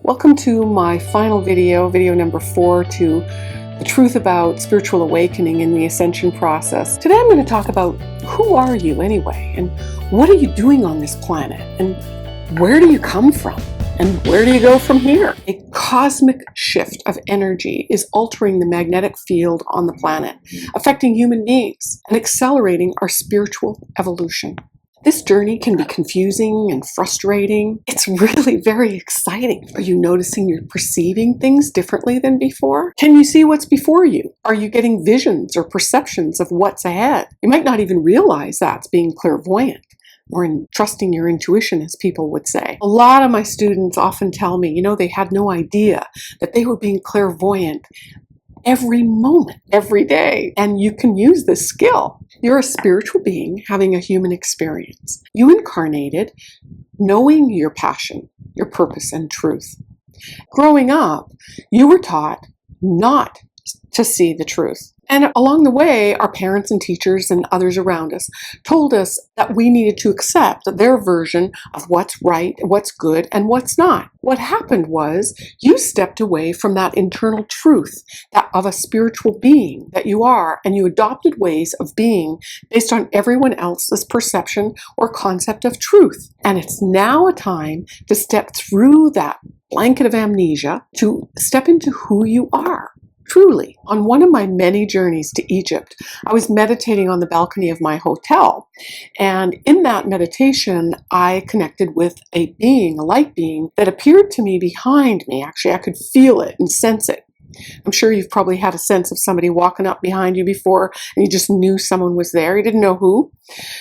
Welcome to my final video number 4 to the truth about spiritual awakening in the ascension process. Today I'm going to talk about who are you anyway, and what are you doing on this planet, and where do you come from, and where do you go from here? A cosmic shift of energy is altering the magnetic field on the planet, affecting human beings and accelerating our spiritual evolution. This journey can be confusing and frustrating. It's really very exciting. Are you noticing you're perceiving things differently than before? Can you see what's before you? Are you getting visions or perceptions of what's ahead? You might not even realize that's being clairvoyant, or in trusting your intuition, as people would say. A lot of my students often tell me, they had no idea that they were being clairvoyant every moment, every day. And you can use this skill. You're a spiritual being having a human experience. You incarnated knowing your passion, your purpose, and truth. Growing up, you were taught not to see the truth. And along the way, our parents and teachers and others around us told us that we needed to accept their version of what's right, what's good, and what's not. What happened was you stepped away from that internal truth that of a spiritual being that you are, and you adopted ways of being based on everyone else's perception or concept of truth. And it's now a time to step through that blanket of amnesia to step into who you are. Truly, on one of my many journeys to Egypt, I was meditating on the balcony of my hotel. And in that meditation, I connected with a being, a light being, that appeared to me behind me. Actually, I could feel it and sense it. I'm sure you've probably had a sense of somebody walking up behind you before, and you just knew someone was there. You didn't know who.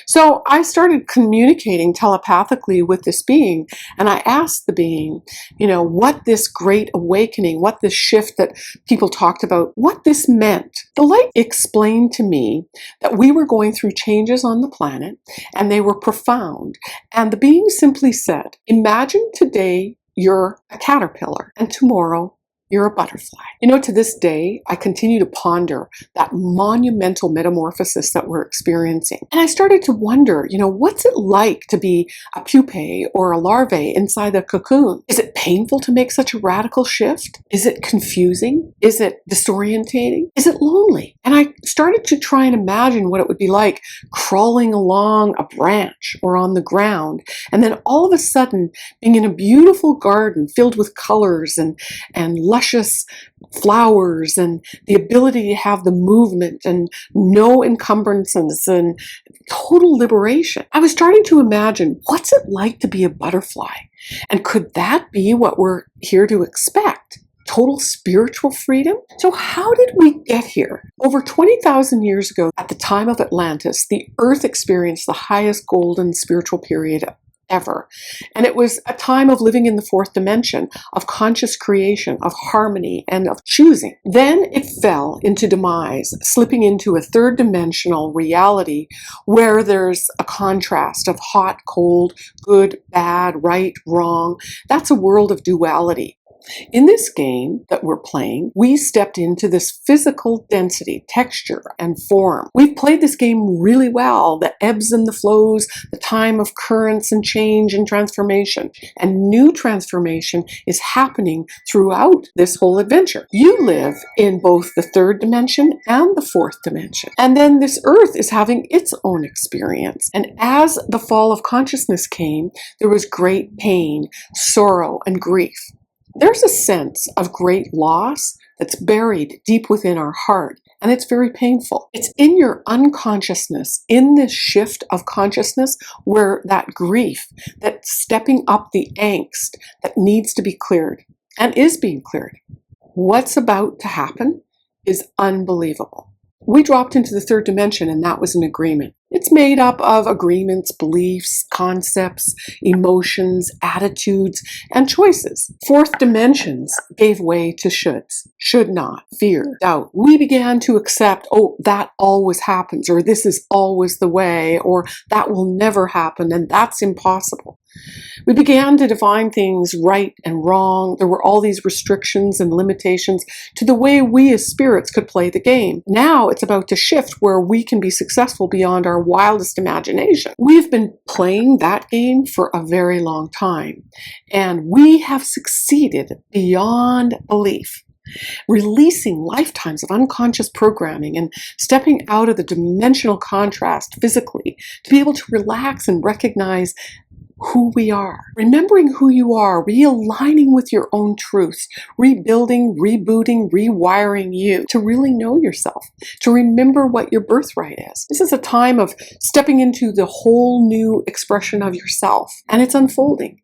So I started communicating telepathically with this being, and I asked the being, what this great awakening, what this shift that people talked about, what this meant. The light explained to me that we were going through changes on the planet, and they were profound. And the being simply said, imagine today you're a caterpillar, and tomorrow you're a butterfly. To this day, I continue to ponder that monumental metamorphosis that we're experiencing. And I started to wonder, what's it like to be a pupae or a larvae inside the cocoon? Is it painful to make such a radical shift? Is it confusing? Is it disorientating? Is it lonely? And I started to try and imagine what it would be like crawling along a branch or on the ground, and then all of a sudden being in a beautiful garden filled with colors and luscious flowers, and the ability to have the movement and no encumbrances and total liberation. I was starting to imagine, what's it like to be a butterfly? And could that be what we're here to expect? Total spiritual freedom? So how did we get here? Over 20,000 years ago, at the time of Atlantis, the Earth experienced the highest golden spiritual period ever. And it was a time of living in the fourth dimension, of conscious creation, of harmony, and of choosing. Then it fell into demise, slipping into a third dimensional reality where there's a contrast of hot, cold, good, bad, right, wrong. That's a world of duality. In this game that we're playing, we stepped into this physical density, texture, and form. We've played this game really well, the ebbs and the flows, the time of currents and change and transformation. And new transformation is happening throughout this whole adventure. You live in both the third dimension and the fourth dimension. And then this earth is having its own experience. And as the fall of consciousness came, there was great pain, sorrow, and grief. There's a sense of great loss that's buried deep within our heart, and it's very painful. It's in your unconsciousness, in this shift of consciousness, where that grief, that stepping up the angst that needs to be cleared and is being cleared. What's about to happen is unbelievable. We dropped into the third dimension, and that was an agreement. It's made up of agreements, beliefs, concepts, emotions, attitudes, and choices. Fourth dimensions gave way to shoulds, should not, fear, doubt. We began to accept, that always happens, or this is always the way, or that will never happen, and that's impossible. We began to define things right and wrong. There were all these restrictions and limitations to the way we as spirits could play the game. Now it's about to shift where we can be successful beyond our wildest imagination. We've been playing that game for a very long time, and we have succeeded beyond belief, releasing lifetimes of unconscious programming and stepping out of the dimensional contrast physically to be able to relax and recognize who we are. Remembering who you are, realigning with your own truths, rebuilding, rebooting, rewiring you to really know yourself, to remember what your birthright is. This is a time of stepping into the whole new expression of yourself, and it's unfolding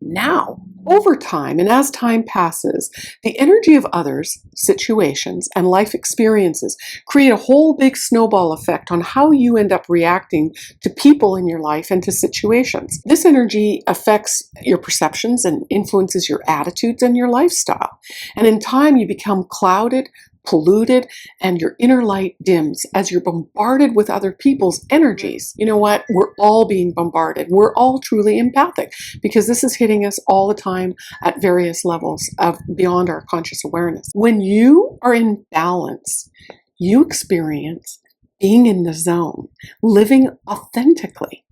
now. Over time, and as time passes, the energy of others, situations, and life experiences create a whole big snowball effect on how you end up reacting to people in your life and to situations. This energy affects your perceptions and influences your attitudes and your lifestyle. And in time, you become clouded, polluted, and your inner light dims as you're bombarded with other people's energies. You know what? We're all being bombarded. We're all truly empathic because this is hitting us all the time at various levels of beyond our conscious awareness. When you are in balance, you experience being in the zone, living authentically,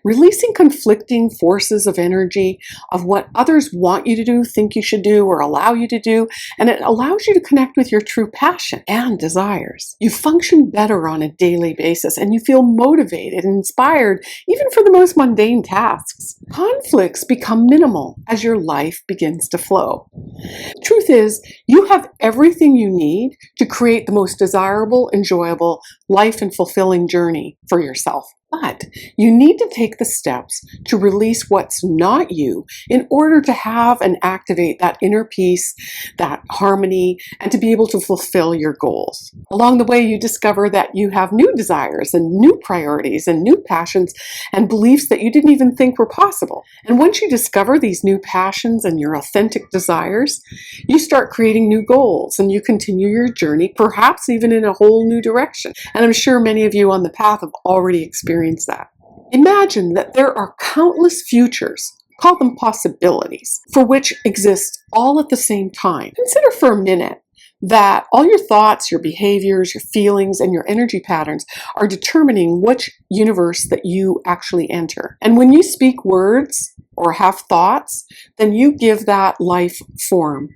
releasing conflicting forces of energy of what others want you to do, think you should do, or allow you to do, and it allows you to connect with your true passion and desires. You function better on a daily basis, and you feel motivated and inspired even for the most mundane tasks. Conflicts become minimal as your life begins to flow. The truth is, you have everything you need to create the most desirable, enjoyable, life and fulfilling journey for yourself. But you need to take the steps to release what's not you in order to have and activate that inner peace, that harmony, and to be able to fulfill your goals. Along the way, you discover that you have new desires and new priorities and new passions and beliefs that you didn't even think were possible. And once you discover these new passions and your authentic desires, you start creating new goals and you continue your journey, perhaps even in a whole new direction. And I'm sure many of you on the path have already experienced that. Imagine that there are countless futures, call them possibilities, for which exist all at the same time. Consider for a minute that all your thoughts, your behaviors, your feelings, and your energy patterns are determining which universe that you actually enter. And when you speak words or have thoughts, then you give that life form.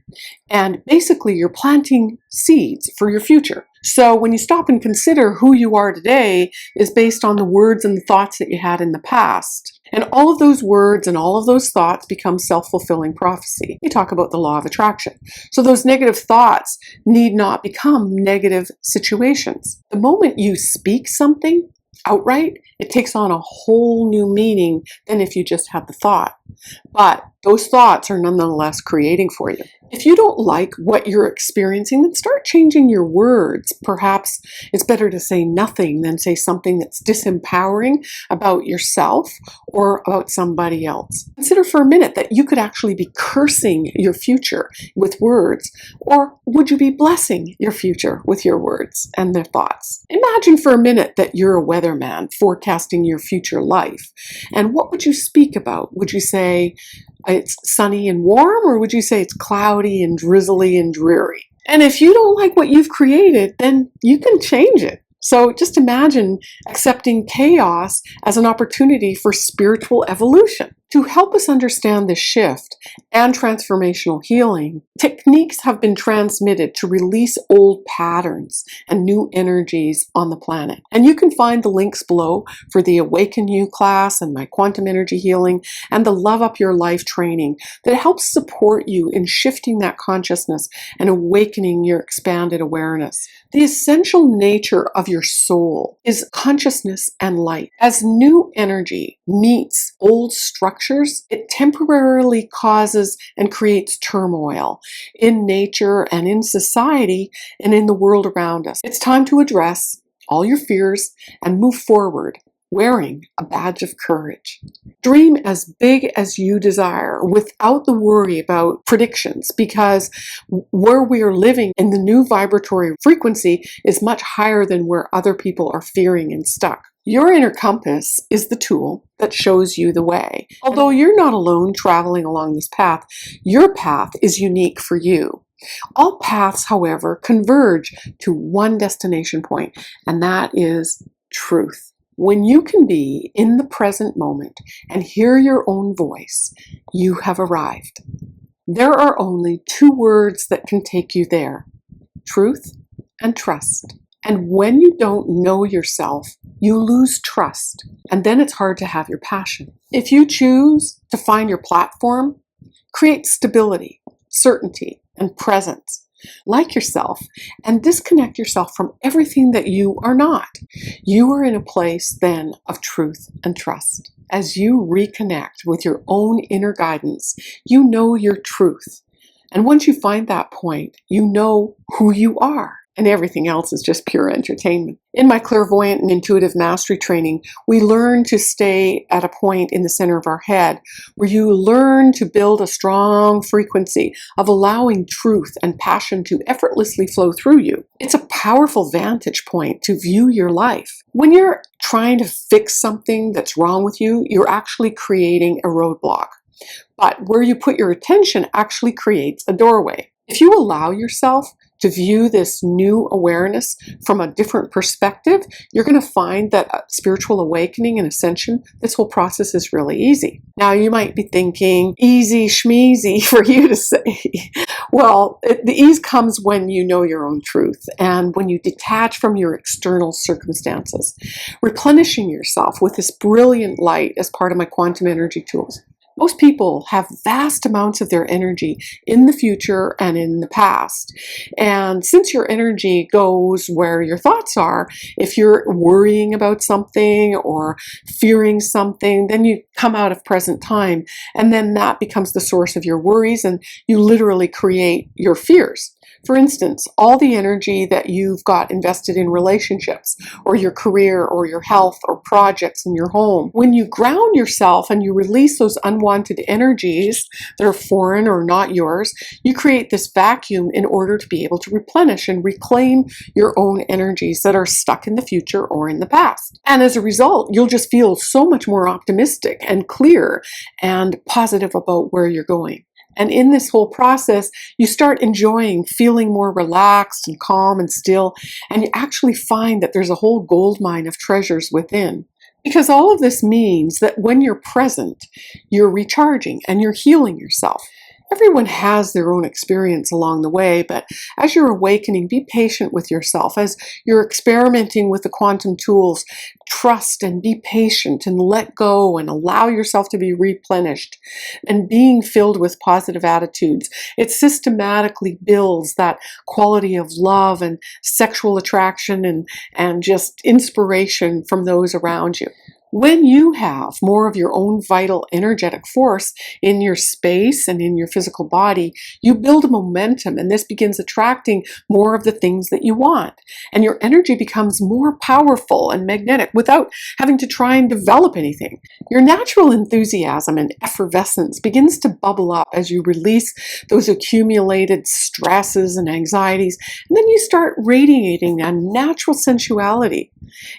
And basically, you're planting seeds for your future. So when you stop and consider who you are today is based on the words and the thoughts that you had in the past. And all of those words and all of those thoughts become self-fulfilling prophecy. We talk about the law of attraction. So those negative thoughts need not become negative situations. The moment you speak something outright, it takes on a whole new meaning than if you just had the thought. But those thoughts are nonetheless creating for you. If you don't like what you're experiencing, then start changing your words. Perhaps it's better to say nothing than say something that's disempowering about yourself or about somebody else. Consider for a minute that you could actually be cursing your future with words, or would you be blessing your future with your words and their thoughts? Imagine for a minute that you're a weatherman forecasting your future life. And what would you speak about? Would you say it's sunny and warm, or would you say it's cloudy and drizzly and dreary? And if you don't like what you've created, then you can change it. So just imagine accepting chaos as an opportunity for spiritual evolution. To help us understand this shift and transformational healing, techniques have been transmitted to release old patterns and new energies on the planet. And you can find the links below for the Awaken You class and my quantum energy healing and the Love Up Your Life training that helps support you in shifting that consciousness and awakening your expanded awareness. The essential nature of your soul is consciousness and light. As new energy meets old structures, it temporarily causes and creates turmoil in nature and in society and in the world around us. It's time to address all your fears and move forward, wearing a badge of courage. Dream as big as you desire without the worry about predictions, because where we are living in the new vibratory frequency is much higher than where other people are fearing and stuck. Your inner compass is the tool that shows you the way. Although you're not alone traveling along this path, your path is unique for you. All paths, however, converge to one destination point, and that is truth. When you can be in the present moment and hear your own voice, you have arrived. There are only two words that can take you there: truth and trust. And when you don't know yourself, you lose trust, and then it's hard to have your passion. If you choose to find your platform, create stability, certainty, and presence. Like yourself, and disconnect yourself from everything that you are not. You are in a place then of truth and trust. As you reconnect with your own inner guidance, you know your truth. And once you find that point, you know who you are. And everything else is just pure entertainment. In my clairvoyant and intuitive mastery training, we learn to stay at a point in the center of our head where you learn to build a strong frequency of allowing truth and passion to effortlessly flow through you. It's a powerful vantage point to view your life. When you're trying to fix something that's wrong with you, you're actually creating a roadblock. But where you put your attention actually creates a doorway. If you allow yourself to view this new awareness from a different perspective, you're going to find that spiritual awakening and ascension, this whole process is really easy. Now you might be thinking, easy schmeezy for you to say. Well, the ease comes when you know your own truth and when you detach from your external circumstances, replenishing yourself with this brilliant light as part of my quantum energy tools. Most people have vast amounts of their energy in the future and in the past. And since your energy goes where your thoughts are, if you're worrying about something or fearing something, then you come out of present time. And then that becomes the source of your worries, and you literally create your fears. For instance, all the energy that you've got invested in relationships or your career or your health or projects in your home, when you ground yourself and you release those unwanted energies that are foreign or not yours, you create this vacuum in order to be able to replenish and reclaim your own energies that are stuck in the future or in the past. And as a result, you'll just feel so much more optimistic and clear and positive about where you're going. And in this whole process, you start enjoying feeling more relaxed and calm and still, and you actually find that there's a whole gold mine of treasures within. Because all of this means that when you're present, you're recharging and you're healing yourself. Everyone has their own experience along the way, but as you're awakening, be patient with yourself. As you're experimenting with the quantum tools, trust and be patient and let go and allow yourself to be replenished and being filled with positive attitudes. It systematically builds that quality of love and sexual attraction and just inspiration from those around you. When you have more of your own vital energetic force in your space and in your physical body, you build a momentum, and this begins attracting more of the things that you want. And your energy becomes more powerful and magnetic without having to try and develop anything. Your natural enthusiasm and effervescence begins to bubble up as you release those accumulated stresses and anxieties, and then you start radiating a natural sensuality.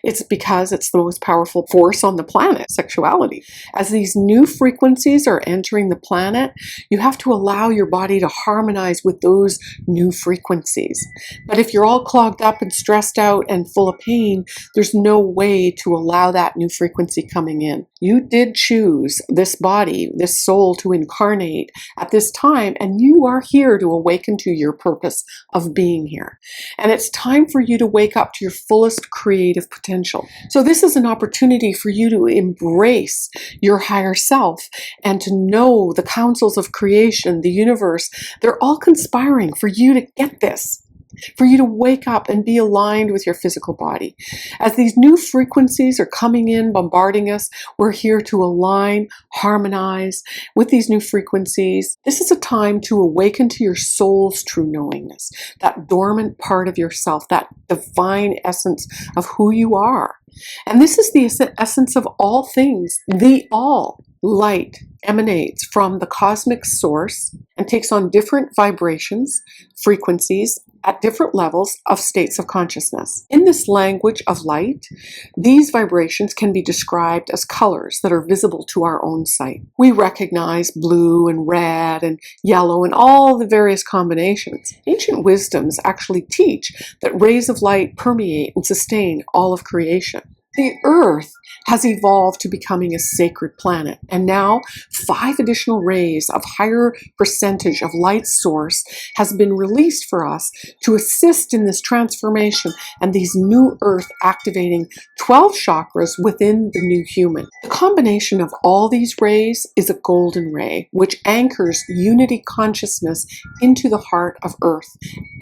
It's because it's the most powerful force on the planet, sexuality. As these new frequencies are entering the planet, you have to allow your body to harmonize with those new frequencies. But if you're all clogged up and stressed out and full of pain, there's no way to allow that new frequency coming in. You did choose this body, this soul to incarnate at this time, and you are here to awaken to your purpose of being here. And it's time for you to wake up to your fullest creative potential. So this is an opportunity for you to embrace your higher self and to know the counsels of creation, the universe. They're all conspiring for you to get this, for you to wake up and be aligned with your physical body. As these new frequencies are coming in, bombarding us, we're here to align, harmonize with these new frequencies. This is a time to awaken to your soul's true knowingness, that dormant part of yourself, that divine essence of who you are. And this is the essence of all things. The all light emanates from the cosmic source and takes on different vibrations, frequencies, at different levels of states of consciousness. In this language of light, these vibrations can be described as colors that are visible to our own sight. We recognize blue and red and yellow and all the various combinations. Ancient wisdoms actually teach that rays of light permeate and sustain all of creation. The Earth has evolved to becoming a sacred planet, and now 5 additional rays of higher percentage of light source has been released for us to assist in this transformation and these new Earth activating 12 chakras within the new human. The combination of all these rays is a golden ray, which anchors unity consciousness into the heart of Earth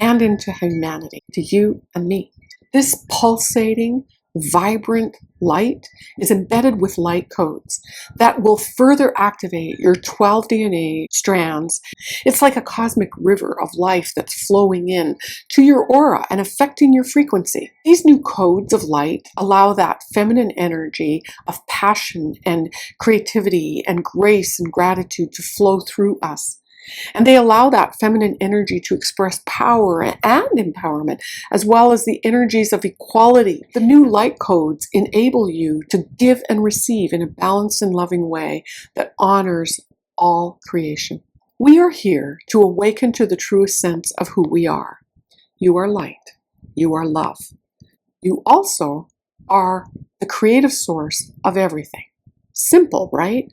and into humanity, to you and me. This pulsating, vibrant light is embedded with light codes that will further activate your 12 DNA strands. It's like a cosmic river of life that's flowing in to your aura and affecting your frequency. These new codes of light allow that feminine energy of passion and creativity and grace and gratitude to flow through us. And they allow that feminine energy to express power and empowerment, as well as the energies of equality. The new light codes enable you to give and receive in a balanced and loving way that honors all creation. We are here to awaken to the truest sense of who we are. You are light. You are love. You also are the creative source of everything. Simple, right?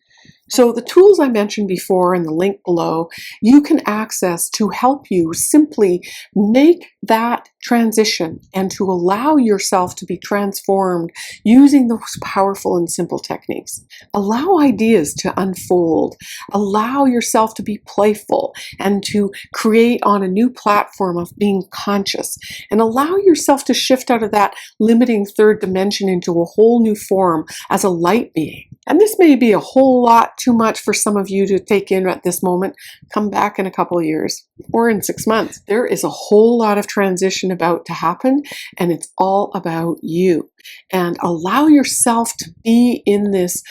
So the tools I mentioned before in the link below, you can access to help you simply make that transition and to allow yourself to be transformed using those powerful and simple techniques. Allow ideas to unfold. Allow yourself to be playful and to create on a new platform of being conscious. And allow yourself to shift out of that limiting third dimension into a whole new form as a light being. And this may be a whole lot too much for some of you to take in at this moment. Come back in a couple of years or in 6 months. There is a whole lot of transition about to happen, and it's all about you. And allow yourself to be in this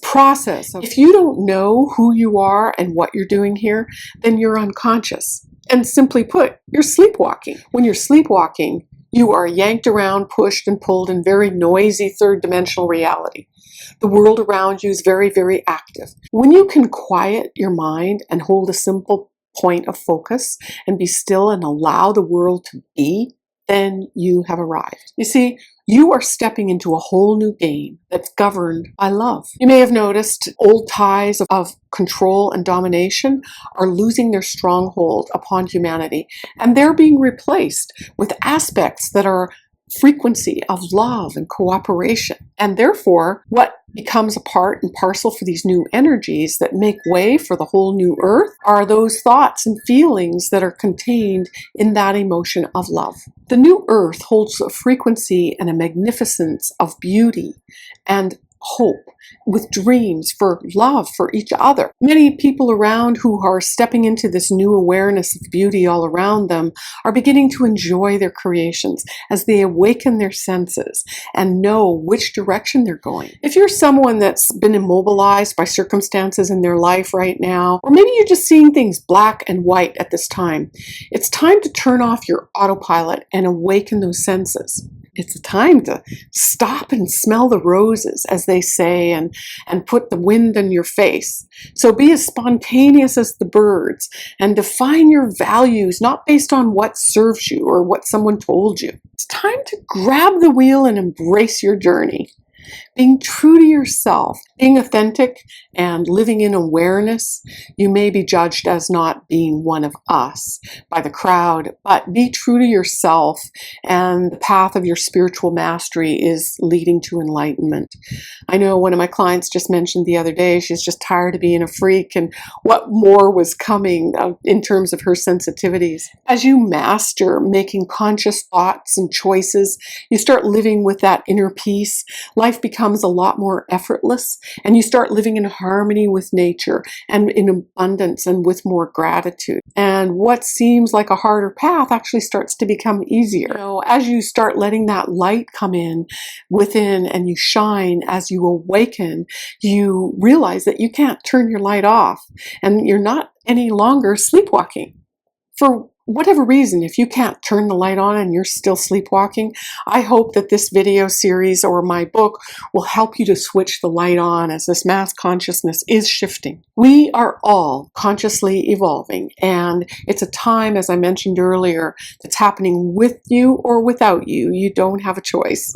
process. If you don't know who you are and what you're doing here, then you're unconscious. And simply put, you're sleepwalking. When you're sleepwalking, you are yanked around, pushed and pulled in very noisy third dimensional reality. The world around you is very, very active. When you can quiet your mind and hold a simple point of focus and be still and allow the world to be, then you have arrived. You see, you are stepping into a whole new game that's governed by love. You may have noticed old ties of control and domination are losing their stronghold upon humanity, and they're being replaced with aspects that are frequency of love and cooperation. And therefore, what becomes a part and parcel for these new energies that make way for the whole new earth are those thoughts and feelings that are contained in that emotion of love. The new earth holds a frequency and a magnificence of beauty and hope, with dreams for love for each other. Many people around who are stepping into this new awareness of beauty all around them are beginning to enjoy their creations as they awaken their senses and know which direction they're going. If you're someone that's been immobilized by circumstances in their life right now, or maybe you're just seeing things black and white at this time, it's time to turn off your autopilot and awaken those senses. It's a time to stop and smell the roses, as they say, and put the wind in your face. So be as spontaneous as the birds and define your values, not based on what serves you or what someone told you. It's time to grab the wheel and embrace your journey. Being true to yourself, being authentic and living in awareness. You may be judged as not being one of us by the crowd, but be true to yourself, and the path of your spiritual mastery is leading to enlightenment. I know one of my clients just mentioned the other day, she's just tired of being a freak and what more was coming in terms of her sensitivities. As you master making conscious thoughts and choices, you start living with that inner peace. Life becomes a lot more effortless, and you start living in harmony with nature and in abundance and with more gratitude. And what seems like a harder path actually starts to become easier. You know, as you start letting that light come in within and you shine, as you awaken, you realize that you can't turn your light off and you're not any longer sleepwalking. For whatever reason, if you can't turn the light on and you're still sleepwalking, I hope that this video series or my book will help you to switch the light on as this mass consciousness is shifting. We are all consciously evolving, and it's a time, as I mentioned earlier, that's happening with you or without you. You don't have a choice.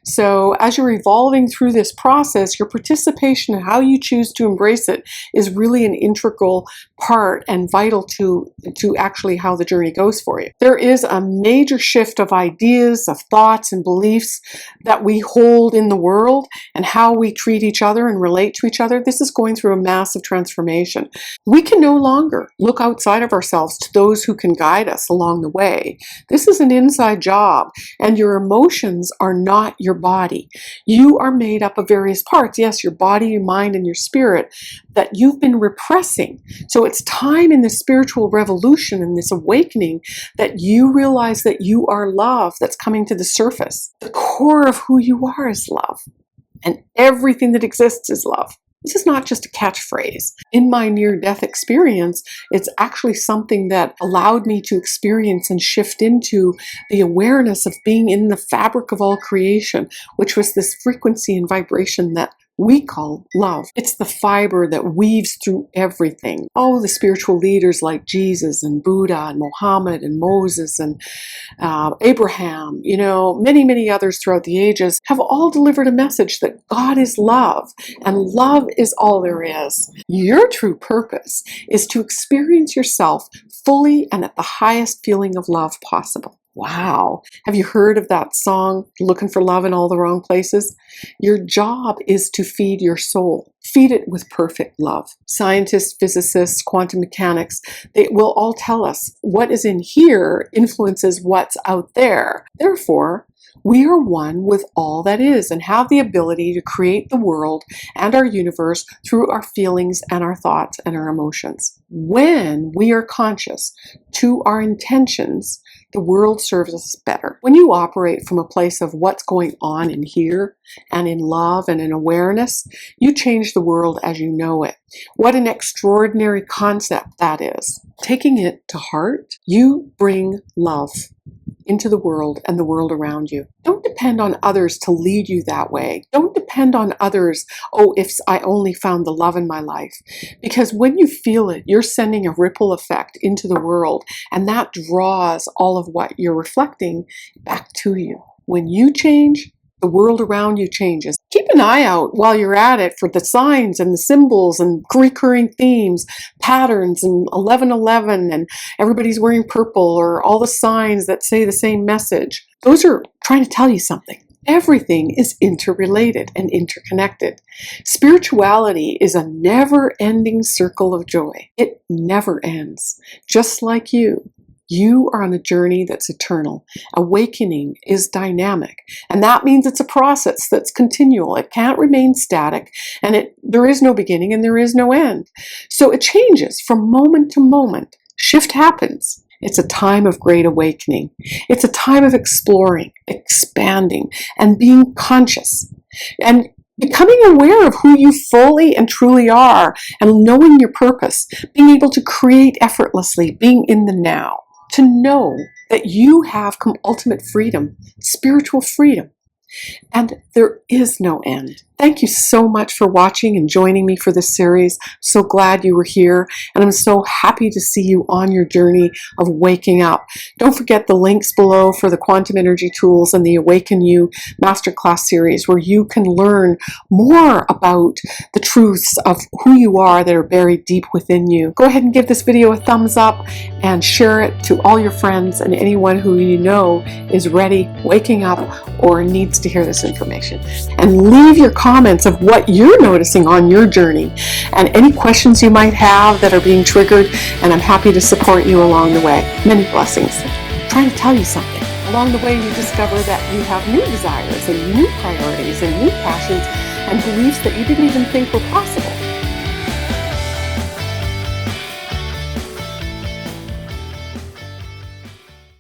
So as you're evolving through this process, your participation and how you choose to embrace it is really an integral part and vital to actually how the journey goes for you. There is a major shift of ideas, of thoughts and beliefs that we hold in the world and how we treat each other and relate to each other. This is going through a massive transformation. We can no longer look outside of ourselves to those who can guide us along the way. This is an inside job, and your emotions are not your body. You are made up of various parts. Yes, your body, your mind, and your spirit that you've been repressing. So it's time in this spiritual revolution and this awakening that you realize that you are love that's coming to the surface. The core of who you are is love, and everything that exists is love. This is not just a catchphrase. In my near-death experience, it's actually something that allowed me to experience and shift into the awareness of being in the fabric of all creation, which was this frequency and vibration that we call love. It's the fiber that weaves through everything. Oh, the spiritual leaders like Jesus and Buddha and Muhammad and Moses and Abraham, many, many others throughout the ages have all delivered a message that God is love and love is all there is. Your true purpose is to experience yourself fully and at the highest feeling of love possible. Wow. Have you heard of that song, Looking for Love in All the Wrong Places? Your job is to feed your soul. Feed it with perfect love. Scientists, physicists, quantum mechanics, they will all tell us what is in here influences what's out there. Therefore, we are one with all that is and have the ability to create the world and our universe through our feelings and our thoughts and our emotions. When we are conscious to our intentions, the world serves us better. When you operate from a place of what's going on in here and in love and in awareness, you change the world as you know it. What an extraordinary concept that is. Taking it to heart, you bring love into the world and the world around you. Don't depend on others to lead you that way. Don't depend on others, if I only found the love in my life. Because when you feel it, you're sending a ripple effect into the world, and that draws all of what you're reflecting back to you. When you change, the world around you changes. Keep an eye out while you're at it for the signs and the symbols and recurring themes, patterns, and 1111, and everybody's wearing purple, or all the signs that say the same message. Those are trying to tell you something. Everything is interrelated and interconnected. Spirituality is a never-ending circle of joy. It never ends. Just like you. You are on a journey that's eternal. Awakening is dynamic, and that means it's a process that's continual. It can't remain static, and there is no beginning and there is no end. So it changes from moment to moment. Shift happens. It's a time of great awakening. It's a time of exploring, expanding, and being conscious. And becoming aware of who you fully and truly are, and knowing your purpose, being able to create effortlessly, being in the now. To know that you have ultimate freedom, spiritual freedom, and there is no end. Thank you so much for watching and joining me for this series. So glad you were here, and I'm so happy to see you on your journey of waking up. Don't forget the links below for the Quantum Energy Tools and the Awaken You Masterclass series, where you can learn more about the truths of who you are that are buried deep within you. Go ahead and give this video a thumbs up and share it to all your friends and anyone who you know is ready, waking up, or needs to hear this information. And leave your comments of what you're noticing on your journey and any questions you might have that are being triggered, and I'm happy to support you along the way. Many blessings. I'm trying to tell you something. Along the way, you discover that you have new desires and new priorities and new passions and beliefs that you didn't even think were possible.